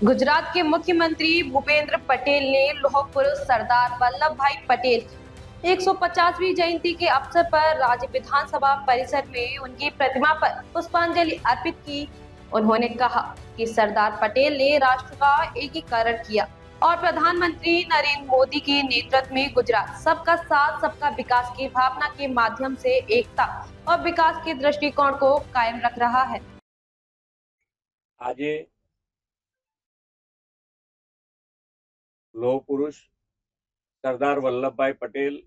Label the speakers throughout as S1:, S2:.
S1: गुजरात के मुख्यमंत्री भूपेंद्र पटेल ने लौह पुरुष सरदार वल्लभ भाई पटेल 150वीं जयंती के अवसर पर राज्य विधानसभा परिसर में उनकी प्रतिमा पर पुष्पांजलि अर्पित की। उन्होंने कहा कि सरदार पटेल ने राष्ट्र का एकीकरण किया और प्रधानमंत्री नरेंद्र मोदी के नेतृत्व में गुजरात सबका साथ सबका विकास की भावना के माध्यम से एकता और विकास के दृष्टिकोण को कायम रख रहा है।
S2: आज लोह पुरुष सरदार वल्लभभाई पटेल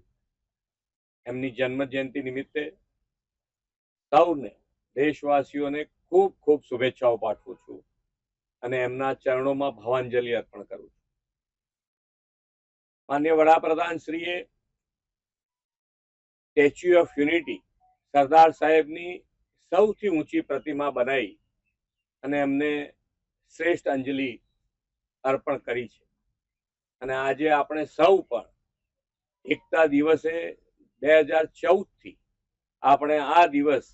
S2: एमनी जन्म जयंती निमित्ते सौने देशवासीओने खूब खूब शुभेच्छाओं पाठवुं छुं अने एमना चरणों में भावांजलि अर्पण करूं छुं। माननीय वडाप्रधान श्रीए स्टेच्यू ऑफ यूनिटी सरदार साहेबनी सौथी ऊंची प्रतिमा बनाई अने एमने श्रेष्ठ अंजलि अर्पण करी छे। અને આજે આપણે સૌ પણ એકતા દિવસે 2014 થી આપણે આ દિવસ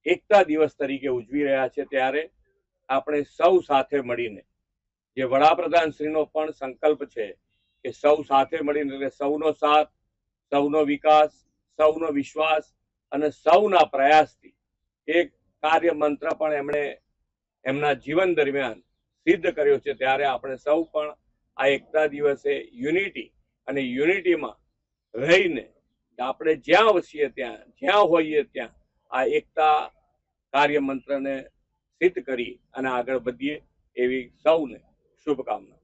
S2: એકતા દિવસ તરીકે ઉજવી રહ્યા છે, ત્યારે આપણે સૌ સાથે મળીને જે વડાપ્રધાન શ્રીનો પણ સંકલ્પ છે કે સૌ સાથે મળીને, એટલે સૌનો સાથ, સૌનો વિકાસ, સૌનો વિશ્વાસ અને સૌના પ્રયાસથી એક કાર્ય મંત્ર પણ એમણે એમના જીવન દરમિયાન સિદ્ધ કર્યો છે। ત્યારે આપણે સૌ પણ આ એકતા દિવસે યુનિટી અને યુનિટીમાં રહીને આપણે જ્યાં વસીએ ત્યાં, જ્યાં હોઈએ ત્યાં આ એકતા કાર્ય મંત્રને સિદ્ધ કરી અને આગળ વધીએ એવી સૌને શુભકામના।